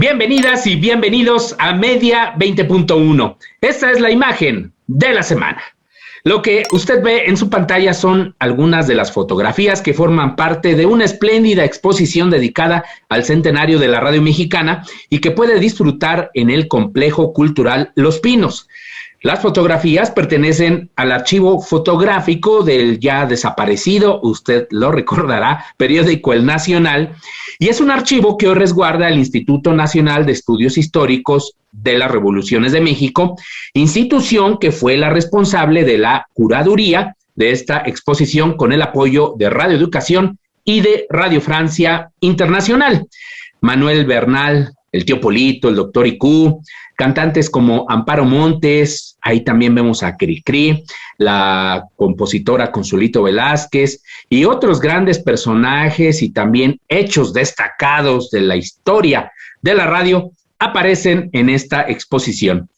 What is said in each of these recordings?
Bienvenidas y bienvenidos a Media 20.1. Esta es la imagen de la semana. Lo que usted ve en su pantalla son algunas de las fotografías que forman parte de una espléndida exposición dedicada al centenario de la radio mexicana y que puede disfrutar en el Complejo Cultural Los Pinos. Las fotografías pertenecen al archivo fotográfico del ya desaparecido, usted lo recordará, periódico El Nacional, y es un archivo que hoy resguarda el Instituto Nacional de Estudios Históricos de las Revoluciones de México, institución que fue la responsable de la curaduría de esta exposición con el apoyo de Radio Educación y de Radio Francia Internacional. Manuel Bernal, el Tío Polito, el Doctor Icú, cantantes como Amparo Montes, ahí también vemos a Cricri, la compositora Consuelito Velázquez y otros grandes personajes y también hechos destacados de la historia de la radio aparecen en esta exposición.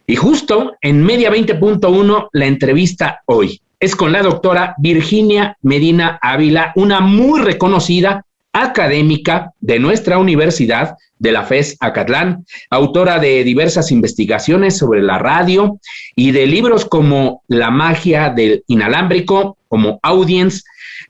Y justo en Media 20.1 la entrevista hoy es con la doctora Virginia Medina Ávila, una muy reconocida académica de nuestra universidad, de la FES Acatlán, autora de diversas investigaciones sobre la radio y de libros como La magia del inalámbrico, como Audience,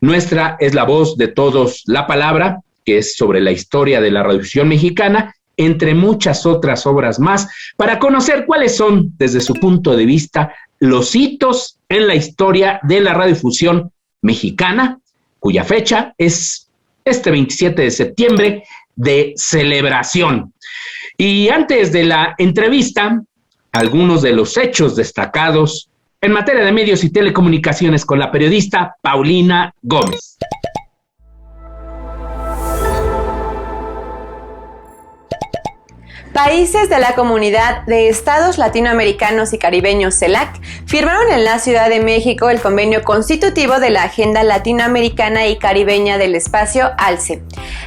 Nuestra es la voz de todos, la palabra, que es sobre la historia de la radiodifusión mexicana, entre muchas otras obras más, para conocer cuáles son, desde su punto de vista, los hitos en la historia de la radiodifusión mexicana, cuya fecha es este 27 de septiembre de celebración. Y antes de la entrevista, algunos de los hechos destacados en materia de medios y telecomunicaciones con la periodista Paulina Gómez. Países de la Comunidad de Estados Latinoamericanos y Caribeños CELAC firmaron en la Ciudad de México el convenio constitutivo de la Agenda Latinoamericana y Caribeña del Espacio ALCE.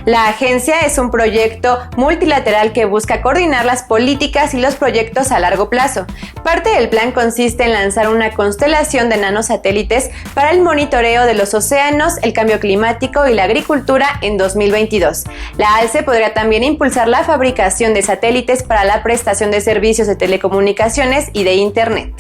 La agencia es un proyecto multilateral que busca coordinar las políticas y los proyectos a largo plazo. Parte del plan consiste en lanzar una constelación de nanosatélites para el monitoreo de los océanos, el cambio climático y la agricultura en 2022. La ALCE podría también impulsar la fabricación de satélites para la prestación de servicios de telecomunicaciones y de Internet.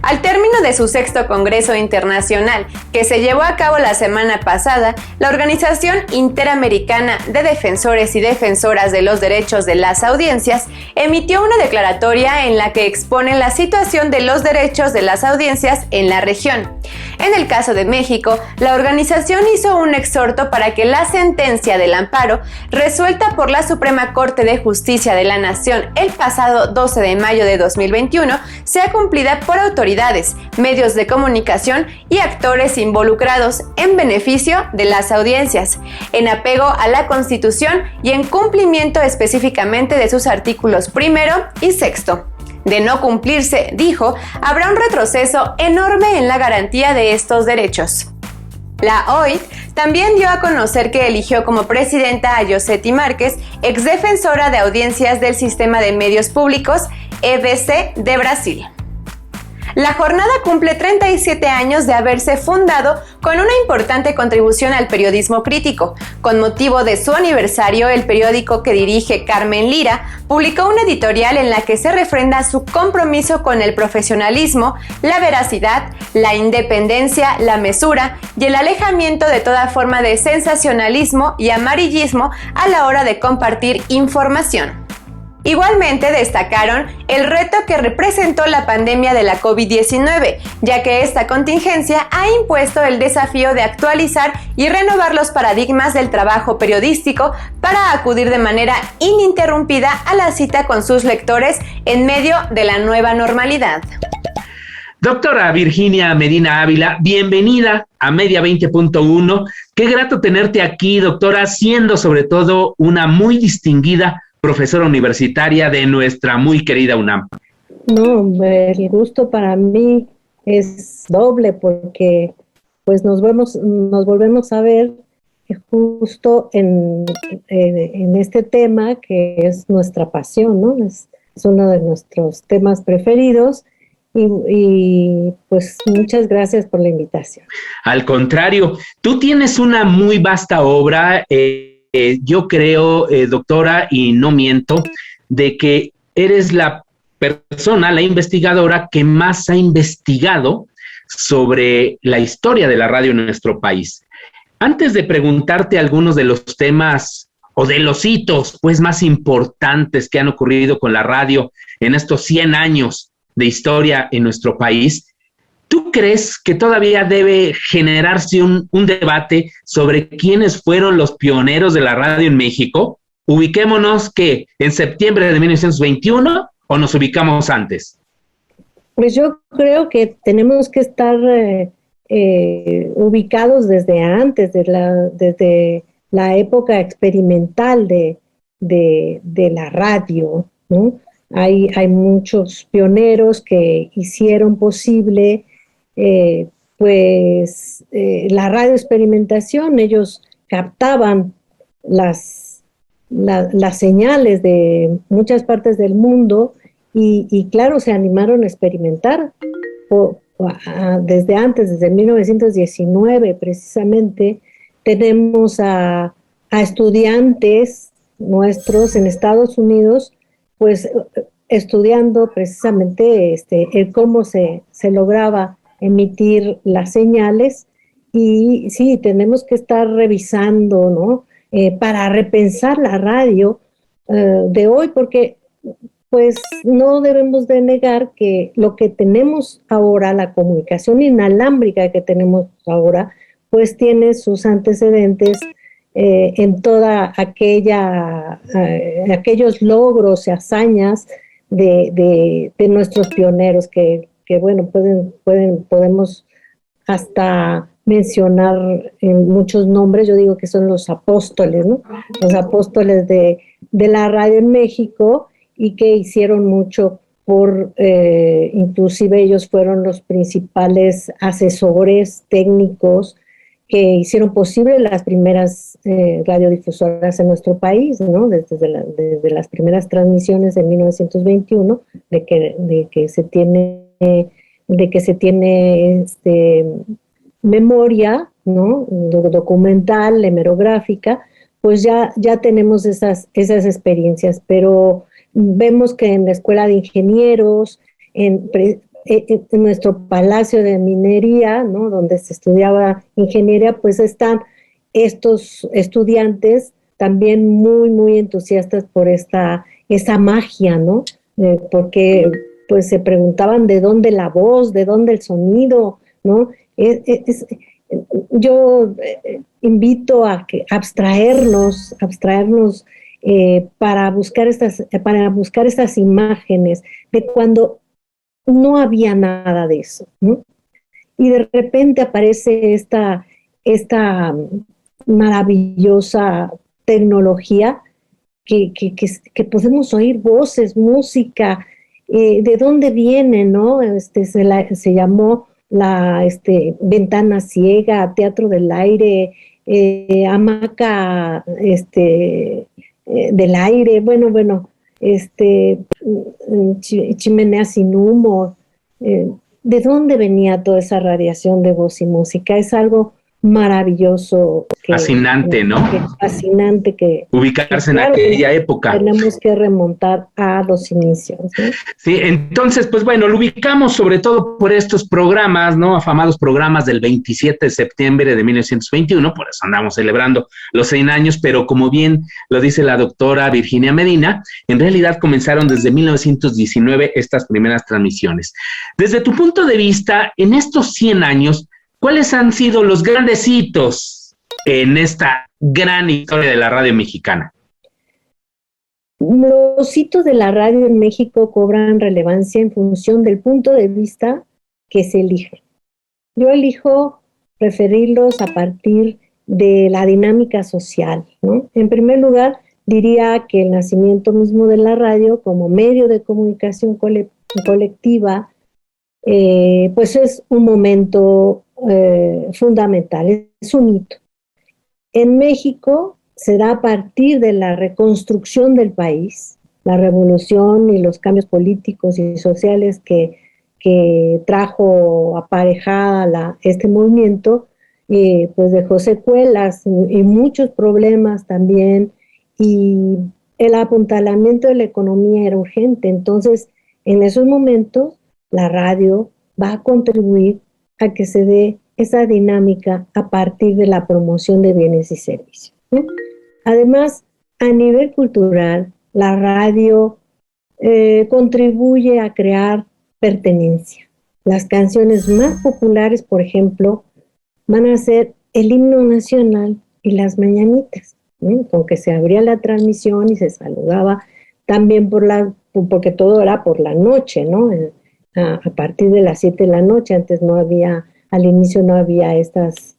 Al término de su sexto Congreso Internacional, que se llevó a cabo la semana pasada, la Organización Interamericana de Defensores y Defensoras de los Derechos de las Audiencias emitió una declaratoria en la que expone la situación de los derechos de las audiencias en la región. En el caso de México, la organización hizo un exhorto para que la sentencia del amparo, resuelta por la Suprema Corte de Justicia de la Nación el pasado 12 de mayo de 2021, sea cumplida por autoridades, medios de comunicación y actores involucrados en beneficio de las audiencias, en apego a la Constitución y en cumplimiento específicamente de sus artículos 1 y 6. De no cumplirse, dijo, habrá un retroceso enorme en la garantía de estos derechos. La OIT también dio a conocer que eligió como presidenta a Yosetti Márquez, exdefensora de audiencias del Sistema de Medios Públicos, EBC de Brasil. La jornada cumple 37 años de haberse fundado con una importante contribución al periodismo crítico. Con motivo de su aniversario, el periódico que dirige Carmen Lira publicó una editorial en la que se refrenda su compromiso con el profesionalismo, la veracidad, la independencia, la mesura y el alejamiento de toda forma de sensacionalismo y amarillismo a la hora de compartir información. Igualmente destacaron el reto que representó la pandemia de la COVID-19, ya que esta contingencia ha impuesto el desafío de actualizar y renovar los paradigmas del trabajo periodístico para acudir de manera ininterrumpida a la cita con sus lectores en medio de la nueva normalidad. Doctora Virginia Medina Ávila, bienvenida a Media 20.1. Qué grato tenerte aquí, doctora, siendo sobre todo una muy distinguida profesora universitaria de nuestra muy querida UNAM. No, el gusto para mí es doble porque pues nos volvemos a ver justo en este tema que es nuestra pasión, ¿no? Es uno de nuestros temas preferidos y pues muchas gracias por la invitación. Al contrario, tú tienes una muy vasta obra yo creo, doctora, y no miento, de que eres la persona, la investigadora que más ha investigado sobre la historia de la radio en nuestro país. Antes de preguntarte algunos de los temas o de los hitos pues más importantes que han ocurrido con la radio en estos 100 años de historia en nuestro país, ¿tú crees que todavía debe generarse un debate sobre quiénes fueron los pioneros de la radio en México? Ubiquémonos que en septiembre de 1921 o nos ubicamos antes. Pues yo creo que tenemos que estar ubicados desde antes, desde la época experimental de la radio, ¿no? Hay muchos pioneros que hicieron posible la radioexperimentación. Ellos captaban las señales de muchas partes del mundo y claro, se animaron a experimentar desde antes, desde 1919 precisamente. Tenemos a estudiantes nuestros en Estados Unidos, pues estudiando precisamente el cómo se lograba emitir las señales. Y sí, tenemos que estar revisando, ¿no? Para repensar la radio de hoy, porque pues no debemos de negar que lo que tenemos ahora, la comunicación inalámbrica que tenemos ahora, pues tiene sus antecedentes en toda aquellos logros y hazañas de nuestros pioneros que bueno, podemos hasta mencionar en muchos nombres. Yo digo que son los apóstoles, ¿no? Los apóstoles de la radio en México, y que hicieron mucho inclusive ellos fueron los principales asesores técnicos que hicieron posible las primeras radiodifusoras en nuestro país, ¿no? Desde las primeras transmisiones en 1921, de que se tiene memoria, ¿no? Documental, hemerográfica, pues ya tenemos esas experiencias, pero vemos que en la Escuela de Ingenieros, en nuestro Palacio de Minería, ¿no? Donde se estudiaba ingeniería, pues están estos estudiantes también muy, muy entusiastas por esa magia, ¿no? Porque pues se preguntaban de dónde la voz, de dónde el sonido, ¿no? Yo invito a abstraernos para buscar estas imágenes de cuando no había nada de eso, ¿no? Y de repente aparece esta maravillosa tecnología que podemos oír voces, música, de dónde viene, ¿no? Se llamó la ventana ciega, teatro del aire, hamaca del aire, bueno, chimenea sin humo. ¿De dónde venía toda esa radiación de voz y música? Es algo maravilloso. Fascinante, ¿no? Fascinante que ubicarse en aquella época. Tenemos que remontar a los inicios, ¿no? Sí, entonces, pues bueno, lo ubicamos sobre todo por estos programas, ¿no? Afamados programas del 27 de septiembre de 1921, por eso andamos celebrando los 100 años, pero como bien lo dice la doctora Virginia Medina, en realidad comenzaron desde 1919 estas primeras transmisiones. Desde tu punto de vista, en estos 100 años, ¿cuáles han sido los grandes hitos en esta gran historia de la radio mexicana? Los hitos de la radio en México cobran relevancia en función del punto de vista que se elige. Yo elijo referirlos a partir de la dinámica social, ¿no? En primer lugar, diría que el nacimiento mismo de la radio como medio de comunicación colectiva, pues es un momento fundamental, es un hito. En México se da a partir de la reconstrucción del país, la revolución y los cambios políticos y sociales que trajo aparejada este movimiento, pues dejó secuelas y muchos problemas también, y el apuntalamiento de la economía era urgente. Entonces, en esos momentos, la radio va a contribuir a que se dé esa dinámica a partir de la promoción de bienes y servicios, ¿no? Además, a nivel cultural, la radio contribuye a crear pertenencia. Las canciones más populares, por ejemplo, van a ser el himno nacional y las mañanitas, ¿no? Con que se abría la transmisión y se saludaba también porque todo era por la noche, ¿no? A partir de las 7 de la noche, antes no había, al inicio no había estas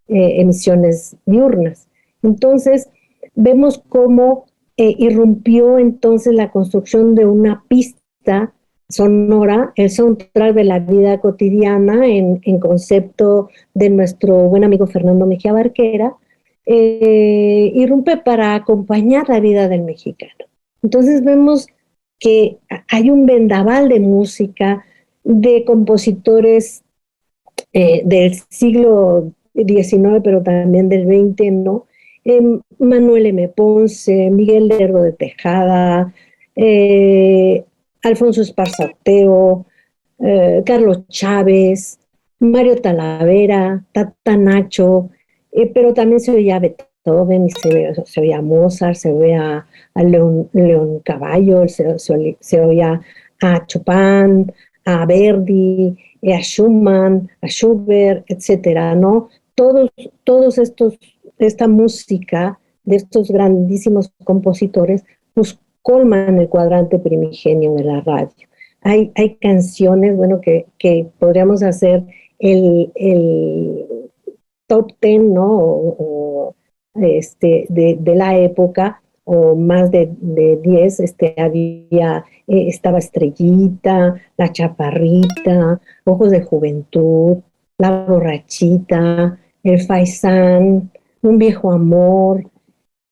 emisiones diurnas. Entonces, vemos cómo irrumpió entonces la construcción de una pista sonora, el soundtrack de la vida cotidiana en concepto de nuestro buen amigo Fernando Mejía Barquera, irrumpe para acompañar la vida del mexicano. Entonces vemos que hay un vendaval de música, de compositores del siglo XIX, pero también del XX, ¿no? Manuel M. Ponce, Miguel Lerdo de Tejada, Alfonso Esparza Oteo, Carlos Chávez, Mario Talavera, Tata Nacho, pero también se oía a Beethoven, y se oía a Mozart, se oía a León Cavallo, se oía a Chopin, a Verdi, a Schumann, a Schubert, etcétera, ¿no? Todos esta música de estos grandísimos compositores, pues colman el cuadrante primigenio de la radio. Hay canciones, bueno, que podríamos hacer el top 10, ¿no? De la época, o más de 10, estaba Estrellita, La Chaparrita, Ojos de Juventud, La Borrachita, El Faisán, Un Viejo Amor,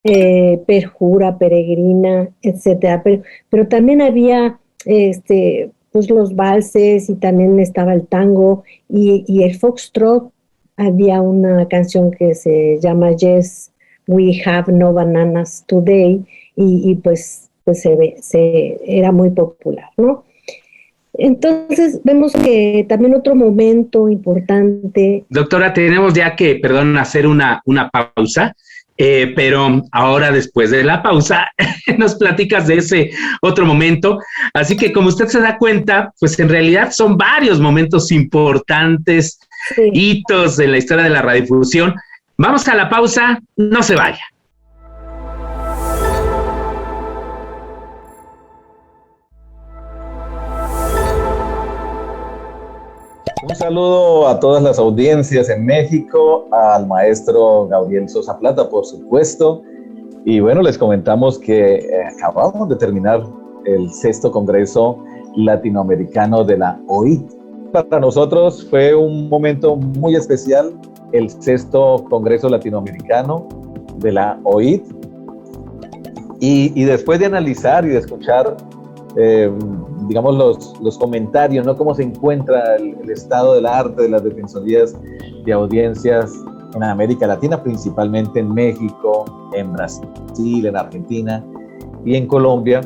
Perjura, Peregrina, etcétera. Pero también había pues los valses, y también estaba el tango y el foxtrot. Había una canción que se llama Yes, We Have No Bananas Today, y pues era muy popular, ¿no? Entonces vemos que también otro momento importante. Doctora, tenemos ya que, perdón, hacer una pausa, pero ahora después de la pausa nos platicas de ese otro momento. Así que como usted se da cuenta, pues en realidad son varios momentos importantes, sí, hitos en la historia de la radiodifusión. Vamos a la pausa, no se vaya. Un saludo a todas las audiencias en México, al maestro Gabriel Sosa Plata, por supuesto. Y bueno, les comentamos que acabamos de terminar el 6º Congreso Latinoamericano de la OIT. Para nosotros fue un momento muy especial, el 6º Congreso Latinoamericano de la OIT. Y después de analizar y de escuchar digamos los comentarios, ¿no? Cómo se encuentra el estado del arte de las defensorías de audiencias en América Latina, principalmente en México, en Brasil, en Argentina y en Colombia.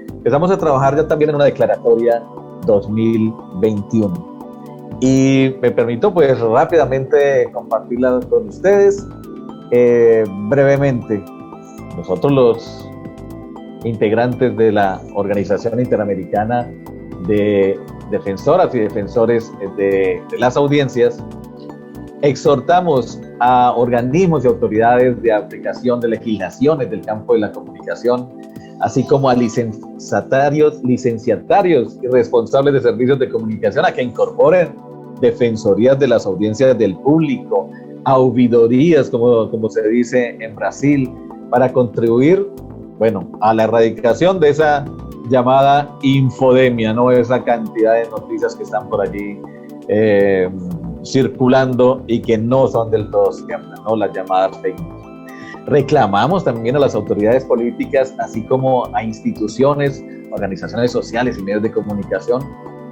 Empezamos a trabajar ya también en una declaratoria 2021. Y me permito pues rápidamente compartirla con ustedes. Brevemente, nosotros los integrantes de la Organización Interamericana de Defensoras y Defensores de las Audiencias, exhortamos a organismos y autoridades de aplicación de legislaciones del campo de la comunicación, así como a licenciatarios y responsables de servicios de comunicación, a que incorporen defensorías de las audiencias del público, auditorías, como se dice en Brasil, para contribuir, bueno, a la erradicación de esa llamada infodemia, ¿no? Esa cantidad de noticias que están por allí circulando y que no son del todo ciertas, ¿no? Las llamadas fake news. Reclamamos también a las autoridades políticas, así como a instituciones, organizaciones sociales y medios de comunicación,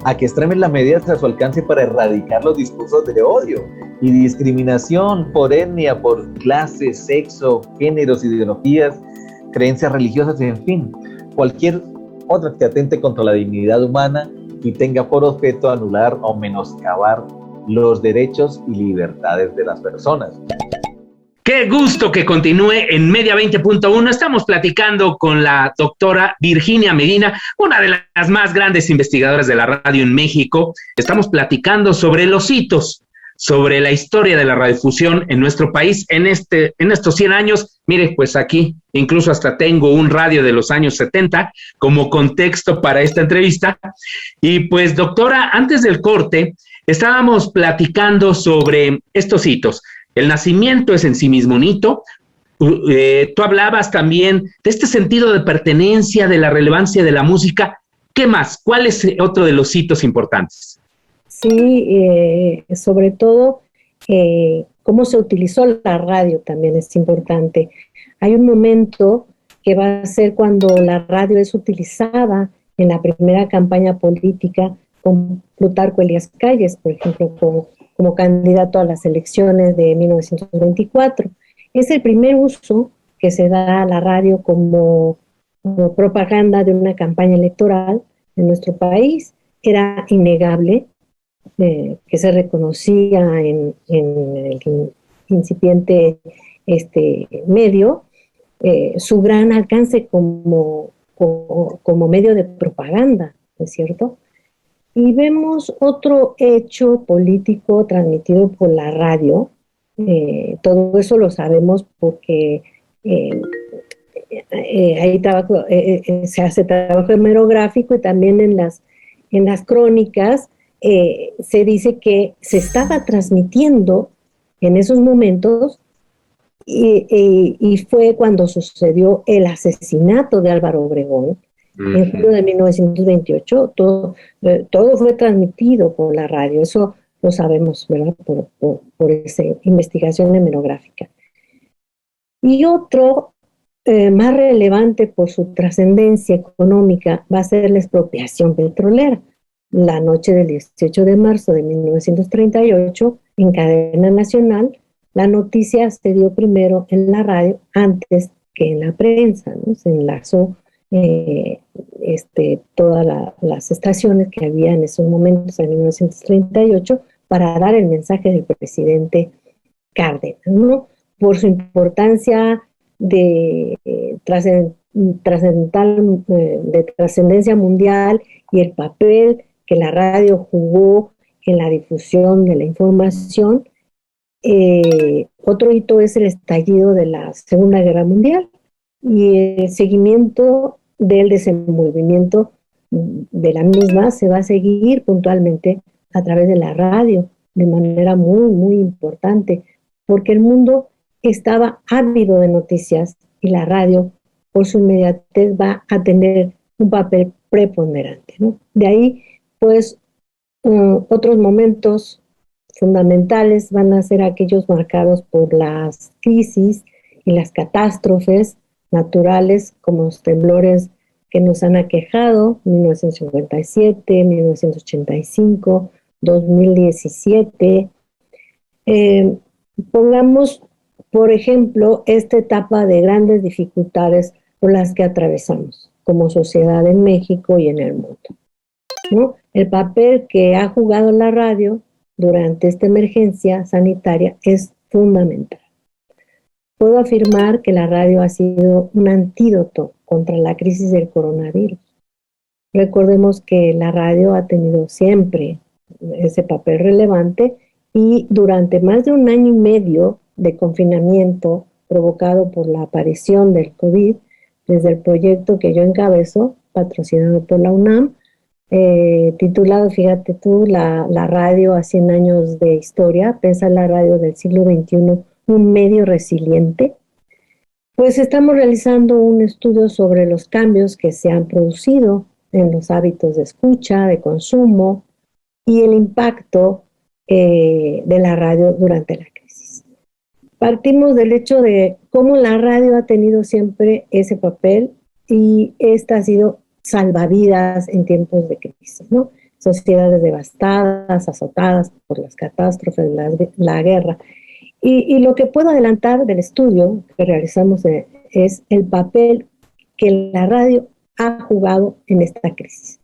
a que extremen las medidas a su alcance para erradicar los discursos de odio y discriminación por etnia, por clase, sexo, géneros, ideologías, creencias religiosas, en fin, cualquier otra que atente contra la dignidad humana y tenga por objeto anular o menoscabar los derechos y libertades de las personas. Qué gusto que continúe en Media 20.1. Estamos platicando con la doctora Virginia Medina, una de las más grandes investigadoras de la radio en México. Estamos platicando sobre los hitos, sobre la historia de la radiodifusión en nuestro país en estos 100 años. Mire, pues aquí incluso hasta tengo un radio de los años 70 como contexto para esta entrevista. Y pues, doctora, antes del corte estábamos platicando sobre estos hitos. El nacimiento es en sí mismo un hito. Tú hablabas también de este sentido de pertenencia, de la relevancia de la música. ¿Qué más? ¿Cuál es otro de los hitos importantes? Sí, sobre todo cómo se utilizó la radio también es importante. Hay un momento que va a ser cuando la radio es utilizada en la primera campaña política con Plutarco Elías Calles, por ejemplo, como candidato a las elecciones de 1924. Es el primer uso que se da a la radio como propaganda de una campaña electoral en nuestro país. Era innegable que se reconocía en el incipiente medio su gran alcance como medio de propaganda, ¿no es cierto? Y vemos otro hecho político transmitido por la radio. Todo eso lo sabemos porque hay trabajo, se hace trabajo hemerográfico, y también en las crónicas se dice que se estaba transmitiendo en esos momentos y fue cuando sucedió el asesinato de Álvaro Obregón. En julio de 1928, todo fue transmitido por la radio. Eso lo sabemos, ¿verdad? Por esa investigación hemerográfica. Y otro más relevante por su trascendencia económica va a ser la expropiación petrolera. La noche del 18 de marzo de 1938, en cadena nacional, la noticia se dio primero en la radio antes que en la prensa, ¿no? Se enlazó todas las estaciones que había en esos momentos, en 1938, para dar el mensaje del presidente Cárdenas, ¿no? Por su importancia de trascendencia mundial y el papel que la radio jugó en la difusión de la información. Otro hito es el estallido de la Segunda Guerra Mundial y el seguimiento del desenvolvimiento de la misma se va a seguir puntualmente a través de la radio de manera muy, muy importante, porque el mundo estaba ávido de noticias y la radio, por su inmediatez, va a tener un papel preponderante, ¿no? De ahí, pues, otros momentos fundamentales van a ser aquellos marcados por las crisis y las catástrofes naturales, como los temblores que nos han aquejado, 1957, 1985, 2017. Pongamos, por ejemplo, esta etapa de grandes dificultades por las que atravesamos como sociedad en México y en el mundo, ¿no? El papel que ha jugado la radio durante esta emergencia sanitaria es fundamental. Puedo afirmar que la radio ha sido un antídoto contra la crisis del coronavirus. Recordemos que la radio ha tenido siempre ese papel relevante y durante más de un año y medio de confinamiento provocado por la aparición del COVID, desde el proyecto que yo encabezo, patrocinado por la UNAM, titulado, fíjate tú, la radio a 100 años de historia, pensa la radio del siglo XXI, un medio resiliente, pues estamos realizando un estudio sobre los cambios que se han producido en los hábitos de escucha, de consumo y el impacto de la radio durante la crisis. Partimos del hecho de cómo la radio ha tenido siempre ese papel y esta ha sido salvavidas en tiempos de crisis, ¿no? sociedades devastadas, azotadas por las catástrofes, la guerra. Y lo que puedo adelantar del estudio que realizamos es el papel que la radio ha jugado en esta crisis.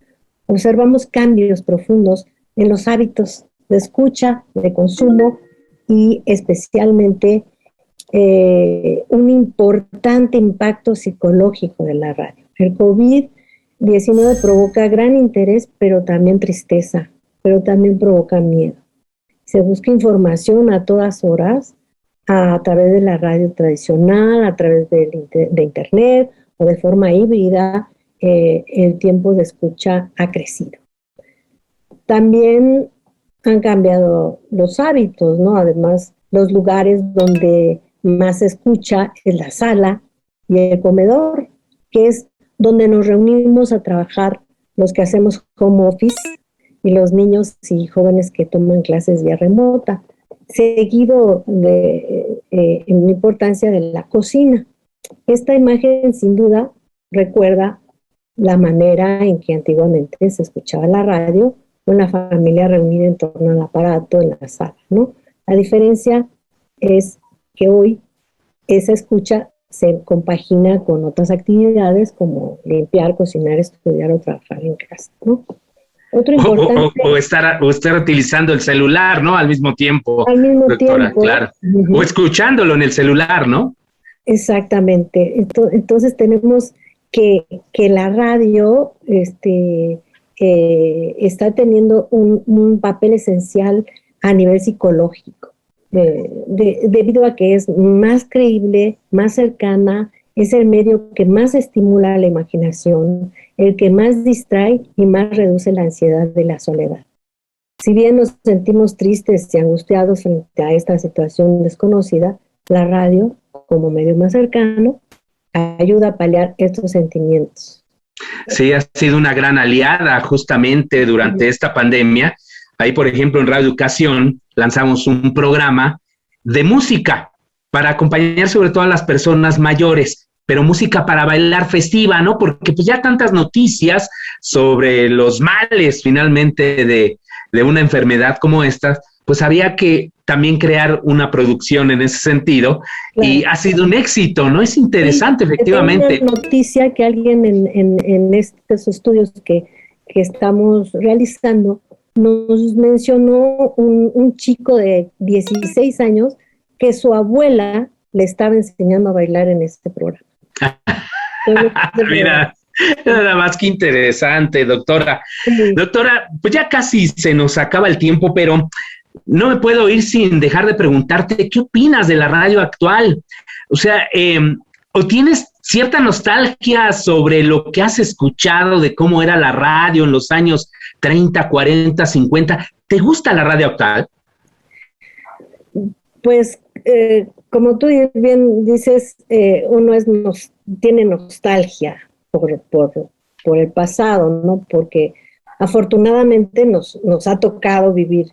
Observamos cambios profundos en los hábitos de escucha, de consumo y especialmente un importante impacto psicológico de la radio. El COVID-19 provoca gran interés, pero también tristeza, pero también provoca miedo. Se busca información a todas horas a través de la radio tradicional, a través de internet o de forma híbrida. El tiempo de escucha ha crecido. También han cambiado los hábitos, ¿no? Además, los lugares donde más se escucha es la sala y el comedor, que es donde nos reunimos a trabajar los que hacemos home office y los niños y jóvenes que toman clases vía remota, seguido en importancia de la cocina. Esta imagen sin duda recuerda la manera en que antiguamente se escuchaba la radio con la familia reunida en torno al aparato en la sala, ¿no? La diferencia es que hoy esa escucha se compagina con otras actividades como limpiar, cocinar, estudiar o trabajar en casa, ¿no? Otro importante... O estar utilizando el celular, ¿no? Al mismo tiempo. Al mismo doctora, tiempo. Claro. Uh-huh. O escuchándolo en el celular, ¿no? Exactamente. Entonces tenemos que la radio está teniendo un papel esencial a nivel psicológico, debido a que es más creíble, más cercana, es el medio que más estimula la imaginación, el que más distrae y más reduce la ansiedad de la soledad. Si bien nos sentimos tristes y angustiados frente a esta situación desconocida, la radio, como medio más cercano, ayuda a paliar estos sentimientos. Sí, ha sido una gran aliada justamente durante esta pandemia. Ahí, por ejemplo, en Radio Educación lanzamos un programa de música para acompañar sobre todo a las personas mayores, pero música para bailar festiva, ¿no? Porque pues ya tantas noticias sobre los males finalmente de una enfermedad como esta, pues había que también crear una producción en ese sentido, claro. Y ha sido un éxito, ¿no? Es interesante, sí, efectivamente. Una noticia que alguien en estos estudios que estamos realizando nos mencionó un chico de 16 años que su abuela le estaba enseñando a bailar en este programa. Mira, nada más que interesante, doctora. Sí. Doctora, pues ya casi se nos acaba el tiempo, pero no me puedo ir sin dejar de preguntarte, ¿qué opinas de la radio actual? O sea, ¿o tienes cierta nostalgia sobre lo que has escuchado de cómo era la radio en los años 30, 40, 50? ¿Te gusta la radio actual? Pues, como tú bien dices, uno tiene nostalgia por el pasado, ¿no? Porque afortunadamente nos ha tocado vivir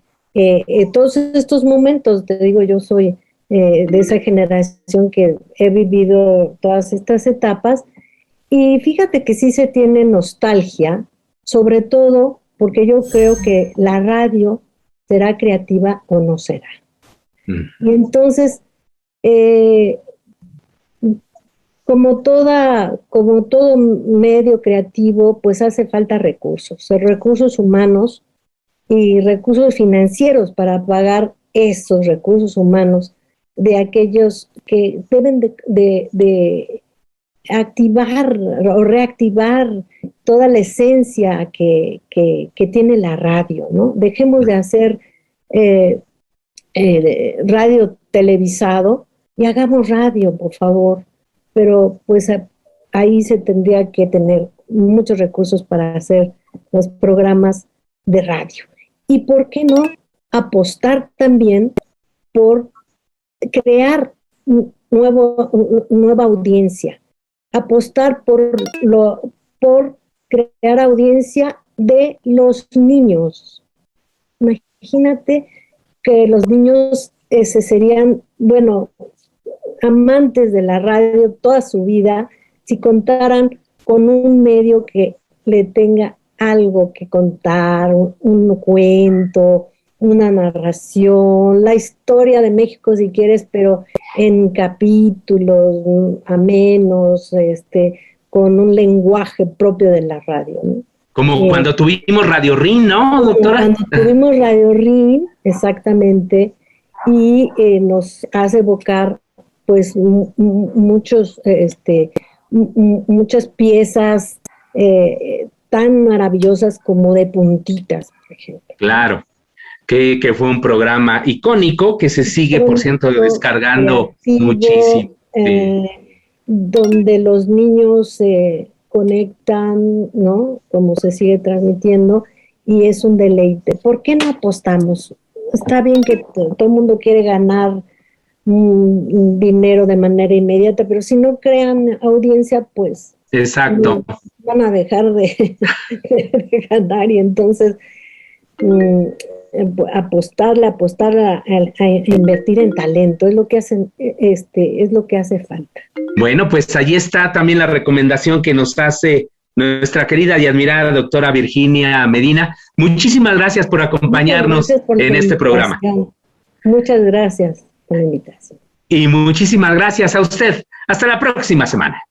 todos estos momentos. Te digo, yo soy de esa generación que he vivido todas estas etapas, y fíjate que sí se tiene nostalgia, sobre todo porque yo creo que la radio será creativa o no será. Y entonces, como todo medio creativo, pues hace falta recursos humanos y recursos financieros para pagar esos recursos humanos de aquellos que deben de activar o reactivar toda la esencia que tiene la radio, ¿no? Dejemos de hacer radio televisado y hagamos radio, por favor. Pero pues ahí se tendría que tener muchos recursos para hacer los programas de radio. ¿Y por qué no apostar también por crear nueva audiencia? Apostar por crear audiencia de los niños. Imagínate que los niños serían, amantes de la radio toda su vida si contaran con un medio que le tenga algo que contar, un cuento, una narración, la historia de México si quieres, pero en capítulos amenos, con un lenguaje propio de la radio, ¿no? Como cuando tuvimos Radio RIN, ¿no, doctora? Cuando tuvimos Radio RIN, exactamente, y nos hace evocar pues muchas piezas tan maravillosas como de puntitas, por ejemplo. Claro, que fue un programa icónico que se sigue, por cierto, descargando muchísimo. Donde los niños se conectan, ¿no? Como se sigue transmitiendo, y es un deleite. ¿Por qué no apostamos? Está bien que todo el mundo quiere ganar dinero de manera inmediata, pero si no crean audiencia, pues exacto, van a dejar de ganar, y entonces apostar a invertir en talento es lo que hacen, es lo que hace falta. Bueno, pues allí está también la recomendación que nos hace nuestra querida y admirada doctora Virginia Medina. Muchísimas gracias por acompañarnos en este programa. Muchas gracias por la invitación. Y muchísimas gracias a usted. Hasta la próxima semana.